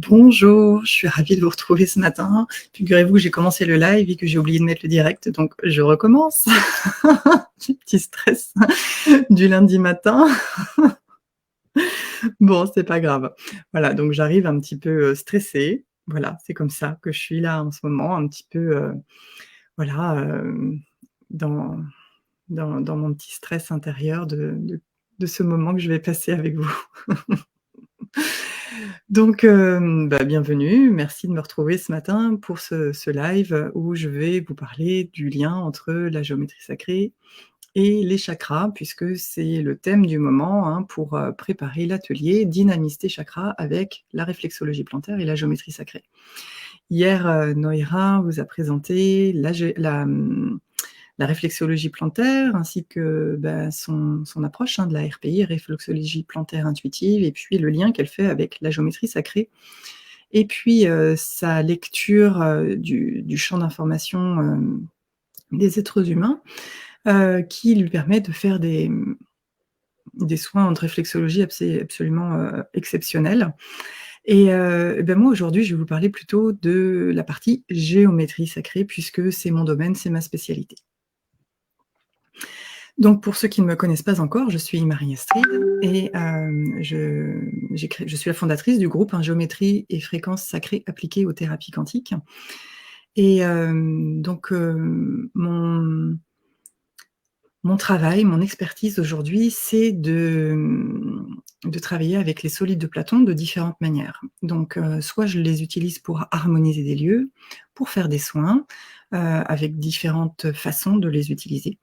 Bonjour, je suis ravie de vous retrouver ce matin. Figurez-vous que j'ai commencé le live et que j'ai oublié de mettre le direct, donc je recommence. Petit stress du lundi matin. Bon, c'est pas grave. Voilà, donc j'arrive un petit peu, stressée. Voilà, c'est comme ça que je suis là en ce moment, un petit peu, voilà, dans dans mon petit stress intérieur de ce moment que je vais passer avec vous. Donc, bienvenue, merci de me retrouver ce matin pour ce live où je vais vous parler du lien entre la géométrie sacrée et les chakras, puisque c'est le thème du moment, hein, pour, préparer l'atelier «Dynamise tes chakras» avec la réflexologie plantaire et la géométrie sacrée. Hier, Noira vous a présenté la réflexologie plantaire ainsi que, son approche, hein, de la RPI, réflexologie plantaire intuitive, et puis le lien qu'elle fait avec la géométrie sacrée. Et puis, sa lecture, du champ d'information, des êtres humains, qui lui permet de faire des soins de réflexologie absolument, exceptionnels. Et moi aujourd'hui, je vais vous parler plutôt de la partie géométrie sacrée puisque c'est mon domaine, c'est ma spécialité. Donc pour ceux qui ne me connaissent pas encore, je suis Marie-Astrid et je suis la fondatrice du groupe, hein, Géométrie et fréquences sacrées appliquées aux thérapies quantiques. Et mon travail, mon expertise aujourd'hui, c'est de travailler avec les solides de Platon de différentes manières. Donc, soit je les utilise pour harmoniser des lieux, pour faire des soins, avec différentes façons de les utiliser.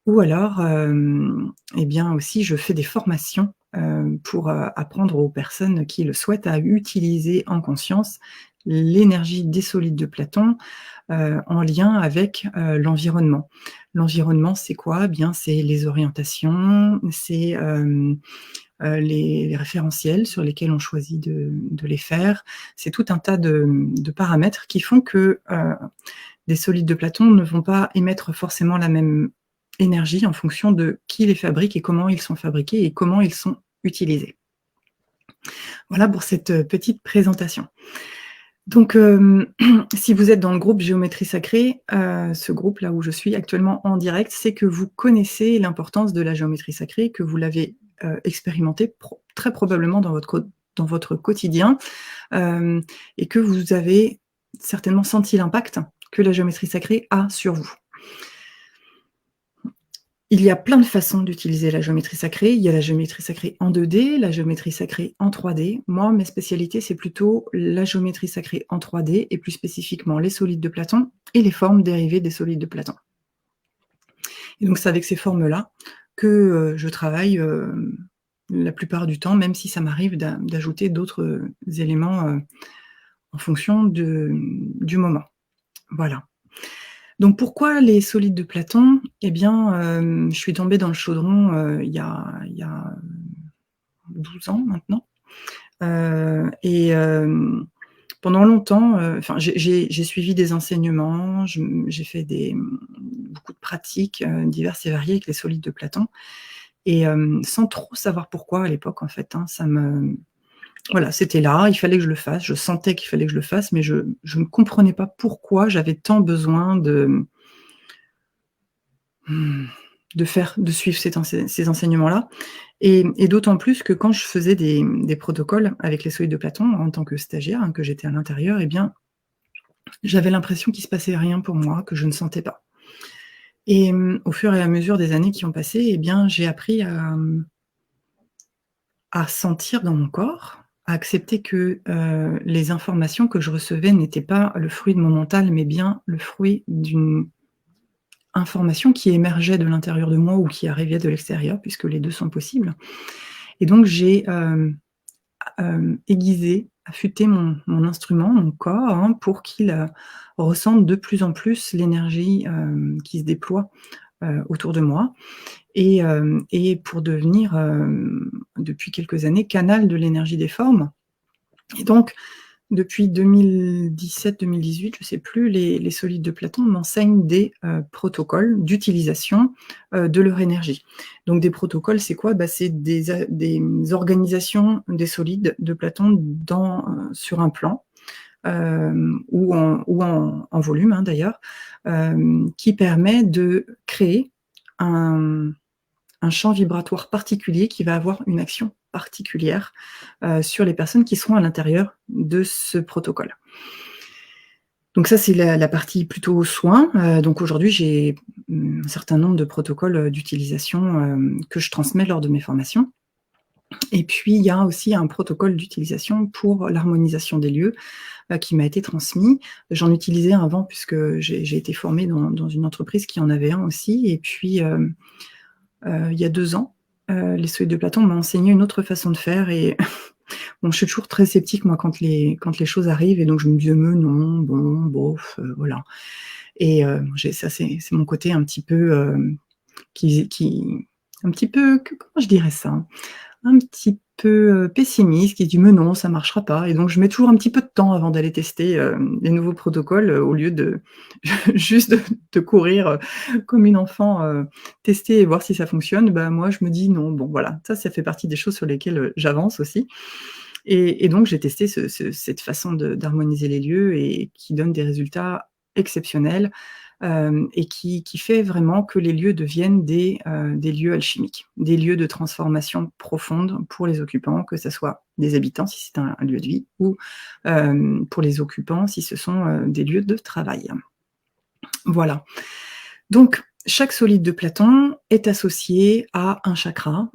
Ou alors, eh bien aussi, je fais des formations, pour, apprendre aux personnes qui le souhaitent à utiliser en conscience l'énergie des solides de Platon, en lien avec, l'environnement. L'environnement, c'est quoi? Eh bien, c'est les orientations, c'est, les référentiels sur lesquels on choisit de les faire. C'est tout un tas de paramètres qui font que, des solides de Platon ne vont pas émettre forcément la même énergie en fonction de qui les fabrique et comment ils sont fabriqués et comment ils sont utilisés. Voilà pour cette petite présentation. Donc, si vous êtes dans le groupe Géométrie sacrée, ce groupe-là où je suis actuellement en direct, c'est que vous connaissez l'importance de la géométrie sacrée, que vous l'avez, expérimentée très probablement dans votre quotidien, et que vous avez certainement senti l'impact que la géométrie sacrée a sur vous. Il y a plein de façons d'utiliser la géométrie sacrée. Il y a la géométrie sacrée en 2D, la géométrie sacrée en 3D. Moi, mes spécialités, c'est plutôt la géométrie sacrée en 3D et plus spécifiquement les solides de Platon et les formes dérivées des solides de Platon. Et donc, c'est avec ces formes-là que je travaille la plupart du temps, même si ça m'arrive d'ajouter d'autres éléments en fonction du moment. Voilà. Donc pourquoi les solides de Platon? Eh bien, je suis tombée dans le chaudron, il y a 12 ans maintenant. Pendant longtemps, j'ai suivi des enseignements, j'ai fait beaucoup de pratiques, diverses et variées avec les solides de Platon et sans trop savoir pourquoi à l'époque, en fait, hein, voilà, c'était là, il fallait que je le fasse, je sentais qu'il fallait que je le fasse, mais je ne comprenais pas pourquoi j'avais tant besoin de suivre ces enseignements-là. Et d'autant plus que quand je faisais des protocoles avec les solides de Platon, en tant que stagiaire, hein, que j'étais à l'intérieur, eh bien, j'avais l'impression qu'il ne se passait rien pour moi, que je ne sentais pas. Et au fur et à mesure des années qui ont passé, eh bien, j'ai appris à sentir dans mon corps, à accepter que les informations que je recevais n'étaient pas le fruit de mon mental, mais bien le fruit d'une information qui émergeait de l'intérieur de moi ou qui arrivait de l'extérieur, puisque les deux sont possibles. Et donc j'ai, aiguisé, affûté mon instrument, mon corps, hein, pour qu'il, ressente de plus en plus l'énergie, qui se déploie, autour de moi et pour devenir, depuis quelques années, canal de l'énergie des formes. Et donc depuis 2017-2018, je ne sais plus, les solides de Platon m'enseignent des, protocoles d'utilisation, de leur énergie. Donc des protocoles, c'est quoi? Bah, c'est des organisations des solides de Platon sur un plan, ou en volume, hein, d'ailleurs, qui permet de créer un un champ vibratoire particulier qui va avoir une action particulière, sur les personnes qui seront à l'intérieur de ce protocole. Donc ça, c'est la partie plutôt soins. Donc aujourd'hui, j'ai, un certain nombre de protocoles, d'utilisation, que je transmets lors de mes formations. Et puis il y a aussi un protocole d'utilisation pour l'harmonisation des lieux, qui m'a été transmis. J'en utilisais un avant puisque j'ai été formée dans une entreprise qui en avait un aussi et puis, il y a 2 ans, les solides de Platon m'ont enseigné une autre façon de faire et bon, je suis toujours très sceptique moi quand les choses arrivent et donc je me dis: «Mais non, bon, bof, voilà» et j'ai ça c'est mon côté un petit peu, qui un petit peu comment je dirais ça? Un petit peu, pessimiste, qui dit: «Mais non, ça marchera pas» et donc je mets toujours un petit peu de temps avant d'aller tester, les nouveaux protocoles, au lieu de juste de courir, comme une enfant, tester et voir si ça fonctionne. Bah, moi, je me dis: «Non». Bon, voilà, ça fait partie des choses sur lesquelles, j'avance aussi et donc j'ai testé cette façon d'harmoniser les lieux et qui donne des résultats exceptionnels, et qui fait vraiment que les lieux deviennent des lieux alchimiques, des lieux de transformation profonde pour les occupants, que ça soit des habitants si c'est un lieu de vie ou, pour les occupants si ce sont, des lieux de travail. Voilà. Donc chaque solide de Platon est associé à un chakra,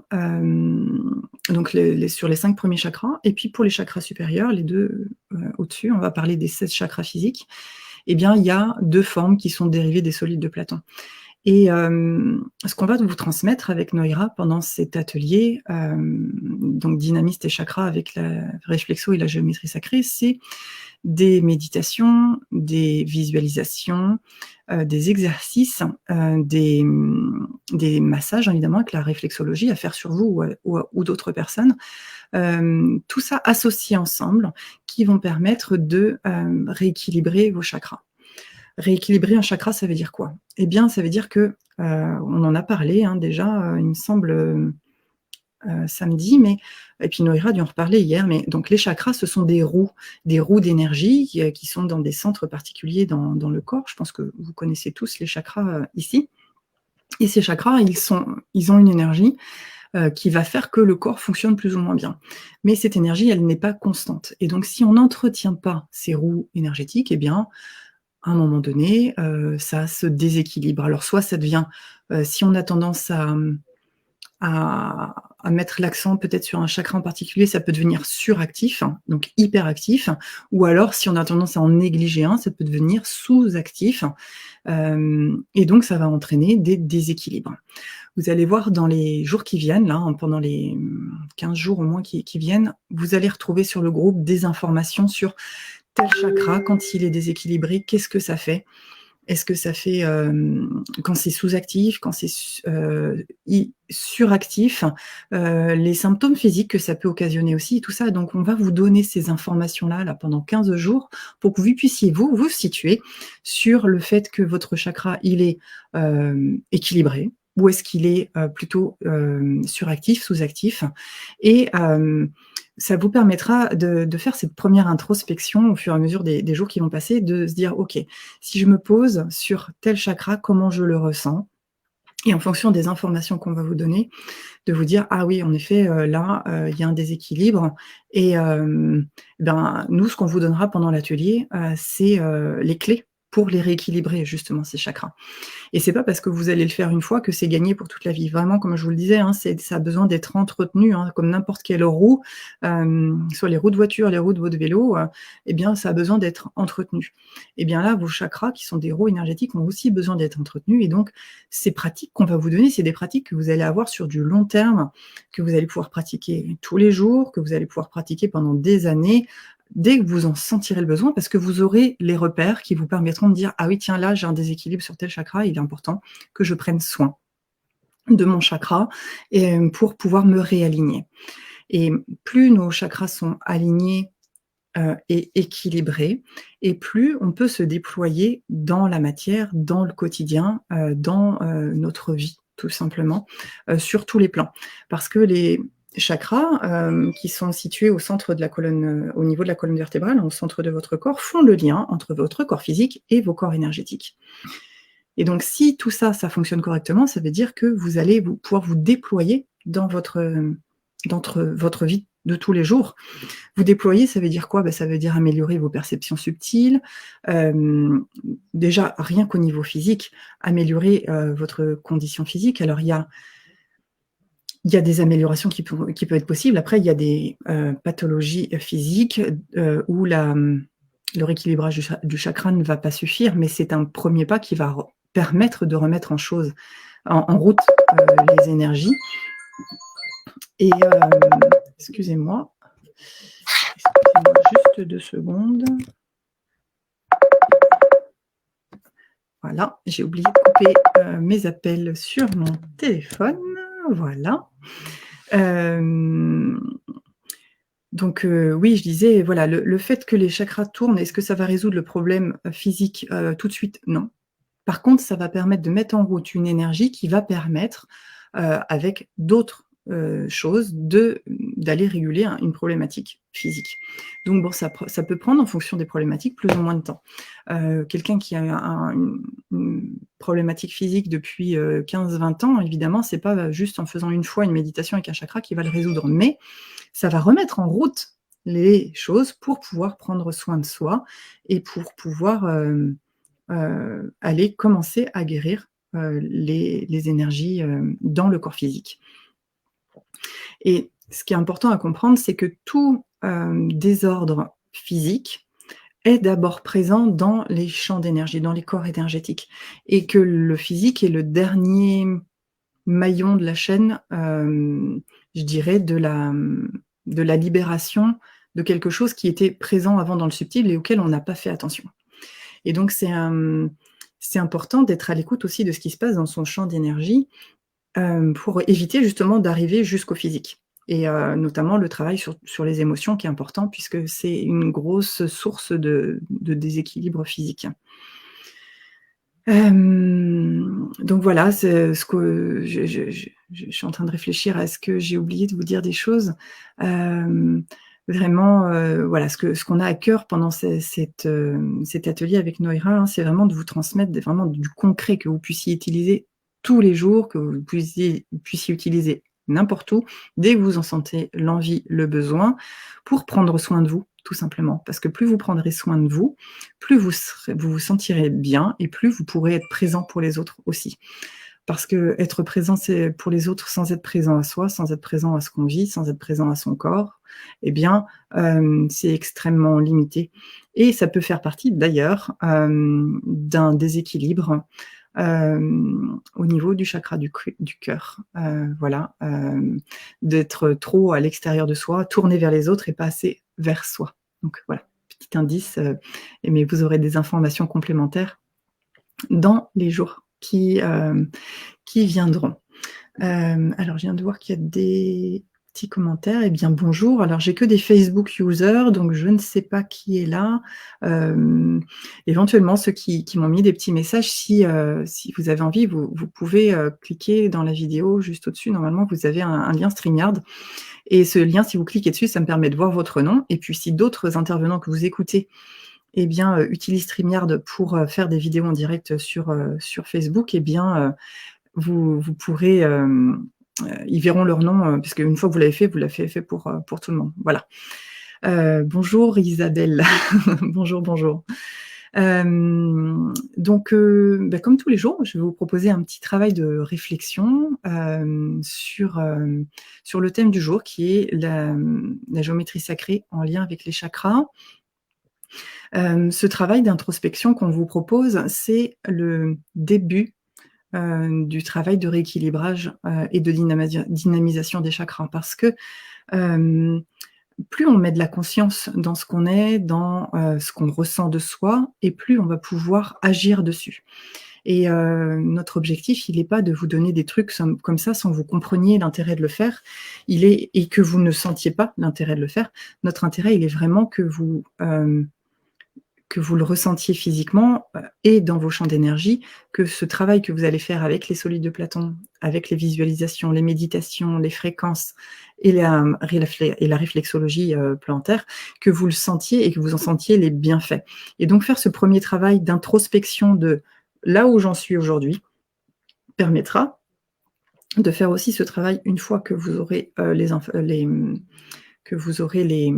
donc sur les 5 premiers chakras et puis pour les chakras supérieurs, les 2 au-dessus, on va parler des 16 chakras physiques, eh bien, il y a 2 formes qui sont dérivées des solides de Platon et ce qu'on va vous transmettre avec Noïra pendant cet atelier, donc dynamisme et chakras avec la réflexo et la géométrie sacrée, c'est des méditations, des visualisations, des exercices, des massages évidemment avec la réflexologie à faire sur vous ou d'autres personnes. Tout ça associé ensemble qui vont permettre de, rééquilibrer vos chakras. Rééquilibrer un chakra, ça veut dire quoi? Eh bien, ça veut dire que, on en a parlé, hein, déjà, il me semble, samedi, mais et puis Noïra a dû en reparler hier, mais donc les chakras, ce sont des roues d'énergie qui sont dans des centres particuliers dans le corps. Je pense que vous connaissez tous les chakras, ici et ces chakras, ils ont une énergie, qui va faire que le corps fonctionne plus ou moins bien. Mais cette énergie, elle n'est pas constante et donc si on n'entretient pas ces roues énergétiques, eh bien, à un moment donné, ça se déséquilibre. Alors soit ça devient, si on a tendance à mettre l'accent peut-être sur un chakra en particulier, ça peut devenir suractif, hein, donc hyperactif, ou alors si on a tendance à en négliger un, ça peut devenir sous-actif, et donc ça va entraîner des déséquilibres. Vous allez voir dans les jours qui viennent, là, hein, pendant les 15 jours au moins qui viennent, vous allez retrouver sur le groupe des informations sur tel chakra, quand il est déséquilibré, qu'est-ce que ça fait? Est-ce que ça fait, quand c'est sous-actif, quand c'est suractif, les symptômes physiques que ça peut occasionner aussi, tout ça. Donc on va vous donner ces informations-là, là, pendant 15 jours pour que vous puissiez vous situer sur le fait que votre chakra, il est, équilibré ou est-ce qu'il est, plutôt, suractif, sous-actif et ça vous permettra de faire cette première introspection au fur et à mesure des jours qui vont passer, de se dire: «OK, si je me pose sur tel chakra, comment je le ressens?» et en fonction des informations qu'on va vous donner, de vous dire: «Ah oui, en effet, là, il y a un déséquilibre» et ben, nous, ce qu'on vous donnera pendant l'atelier, c'est, les clés pour les rééquilibrer justement ces chakras. Et c'est pas parce que vous allez le faire une fois que c'est gagné pour toute la vie. Vraiment, comme je vous le disais, hein, ça a besoin d'être entretenu, hein, comme n'importe quelle roue, soit les roues de voiture, les roues de votre vélo, eh bien, ça a besoin d'être entretenu. Et bien là, vos chakras, qui sont des roues énergétiques, ont aussi besoin d'être entretenus. Et donc, ces pratiques qu'on va vous donner, c'est des pratiques que vous allez avoir sur du long terme, que vous allez pouvoir pratiquer tous les jours, que vous allez pouvoir pratiquer pendant des années, dès que vous en sentirez le besoin, parce que vous aurez les repères qui vous permettront de dire: «Ah oui, tiens, là, j'ai un déséquilibre sur tel chakra, il est important que je prenne soin de mon chakra et pour pouvoir me réaligner». Et plus nos chakras sont alignés, et équilibrés, et plus on peut se déployer dans la matière, dans le quotidien, dans, notre vie, tout simplement, sur tous les plans. Parce que les chakras, qui sont situés au centre de la colonne, au niveau de la colonne vertébrale, au centre de votre corps, font le lien entre votre corps physique et vos corps énergétiques. Et donc si tout ça, ça fonctionne correctement, ça veut dire que vous allez pouvoir vous déployer dans votre vie de tous les jours. Vous déployer, ça veut dire quoi? Ça veut dire améliorer vos perceptions subtiles, déjà rien qu'au niveau physique, améliorer, votre condition physique. Alors il y a des améliorations qui peuvent être possibles. Après, il y a des, pathologies, physiques, où le rééquilibrage du chakra ne va pas suffire, mais c'est un premier pas qui va permettre de remettre en route, les énergies. Et excusez-moi. Excusez-moi juste 2 secondes. Voilà, j'ai oublié de couper, mes appels sur mon téléphone. Voilà. Donc oui, je disais, voilà, le fait que les chakras tournent, est-ce que ça va résoudre le problème, physique, tout de suite? Non. Par contre, ça va permettre de mettre en route une énergie qui va permettre, avec d'autres, choses, d'aller réguler une problématique physique. Donc bon, ça peut prendre, en fonction des problématiques, plus ou moins de temps. Quelqu'un qui a une problématique physique depuis, 15-20 ans, évidemment, c'est pas juste en faisant une fois une méditation avec un chakra qui va le résoudre. Mais ça va remettre en route les choses pour pouvoir prendre soin de soi et pour pouvoir, aller commencer à guérir, les énergies, dans le corps physique. Et ce qui est important à comprendre, c'est que tout, désordre physique est d'abord présent dans les champs d'énergie, dans les corps énergétiques, et que le physique est le dernier maillon de la chaîne, je dirais de la libération de quelque chose qui était présent avant dans le subtil et auquel on n'a pas fait attention. Et donc c'est important d'être à l'écoute aussi de ce qui se passe dans son champ d'énergie, pour éviter justement d'arriver jusqu'au physique. Et notamment le travail sur les émotions qui est important, puisque c'est une grosse source de déséquilibre physique. Donc voilà, c'est ce que je suis en train de réfléchir à, est-ce que j'ai oublié de vous dire des choses? Vraiment, voilà, ce qu'on a à cœur pendant cet atelier avec Noira, hein, c'est vraiment de vous transmettre vraiment du concret que vous puissiez utiliser tous les jours, que vous puissiez utiliser n'importe où, dès que vous en sentez l'envie, le besoin, pour prendre soin de vous, tout simplement. Parce que plus vous prendrez soin de vous, plus vous vous sentirez bien, et plus vous pourrez être présent pour les autres aussi. Parce qu'être présent, c'est pour les autres sans être présent à soi, sans être présent à ce qu'on vit, sans être présent à son corps, eh bien, c'est extrêmement limité. Et ça peut faire partie d'ailleurs, d'un déséquilibre, au niveau du chakra du cœur. Voilà, d'être trop à l'extérieur de soi, tourné vers les autres et pas assez vers soi. Donc voilà, petit indice, mais vous aurez des informations complémentaires dans les jours qui viendront. Alors je viens de voir qu'il y a des petits commentaires. Eh bien bonjour, alors j'ai que des Facebook users, donc je ne sais pas qui est là. Éventuellement ceux qui m'ont mis des petits messages, si vous avez envie, vous pouvez, cliquer dans la vidéo juste au-dessus. Normalement vous avez un lien StreamYard, et ce lien, si vous cliquez dessus, ça me permet de voir votre nom, et puis si d'autres intervenants que vous écoutez, eh bien, utilisent StreamYard pour, faire des vidéos en direct sur Facebook, eh bien, vous pourrez, ils verront leur nom, puisque une fois que vous l'avez fait pour tout le monde. Voilà. Bonjour Isabelle. Bonjour, bonjour. Donc comme tous les jours, je vais vous proposer un petit travail de réflexion, sur le thème du jour qui est la géométrie sacrée en lien avec les chakras. Ce travail d'introspection qu'on vous propose, c'est le début, du travail de rééquilibrage, et de dynamisation des chakras parce que, hem, plus on met de la conscience dans ce qu'on est, dans, ce qu'on ressent de soi et plus on va pouvoir agir dessus et notre objectif, il est pas de vous donner des trucs comme ça sans que vous compreniez l'intérêt de le faire. Il est et que vous ne sentiez pas l'intérêt de le faire. Notre intérêt, il est vraiment que vous le ressentiez physiquement, et dans vos champs d'énergie, que ce travail que vous allez faire avec les solides de Platon, avec les visualisations, les méditations, les fréquences et la réflexologie, plantaire, que vous le sentiez et que vous en sentiez les bienfaits. Et donc faire ce premier travail d'introspection de là où j'en suis aujourd'hui, permettra de faire aussi ce travail une fois que vous aurez, que vous aurez les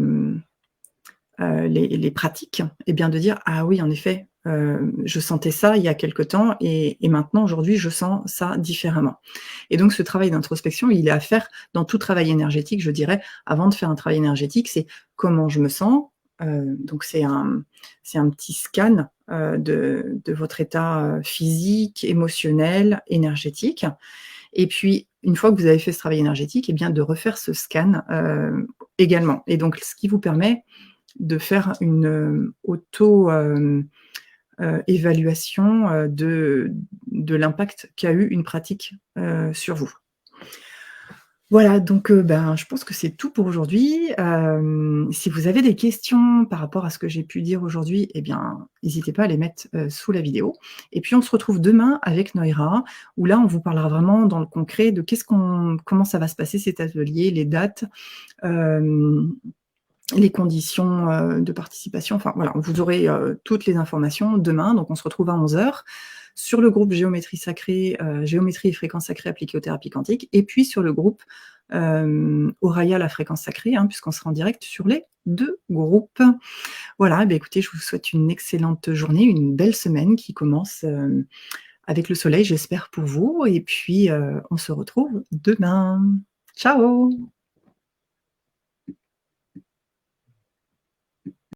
pratiques et bien de dire: «Ah oui, en effet, je sentais ça il y a quelque temps et maintenant aujourd'hui je sens ça différemment» et donc ce travail d'introspection, il est à faire dans tout travail énergétique, je dirais. Avant de faire un travail énergétique, c'est comment je me sens, donc c'est un petit scan, de votre état, physique, émotionnel, énergétique et puis une fois que vous avez fait ce travail énergétique et bien de refaire ce scan, également et donc ce qui vous permet de faire une, auto, évaluation, de l'impact qu'a eu une pratique, sur vous. Voilà donc je pense que c'est tout pour aujourd'hui. Si vous avez des questions par rapport à ce que j'ai pu dire aujourd'hui et bien, n'hésitez pas à les mettre, sous la vidéo et puis on se retrouve demain avec Noira, où là on vous parlera vraiment dans le concret de comment ça va se passer cet atelier, les dates, hem les conditions, de participation, enfin voilà, vous aurez, toutes les informations demain, donc on se retrouve à 11h sur le groupe Géométrie sacrée, géométrie et fréquences sacrées appliquées aux thérapies quantiques et puis sur le groupe, Oraya la fréquence sacrée, hein, puisqu'on sera en direct sur les 2 groupes. Voilà, et écoutez, je vous souhaite une excellente journée, une belle semaine qui commence, avec le soleil, j'espère pour vous et puis, on se retrouve demain. Ciao.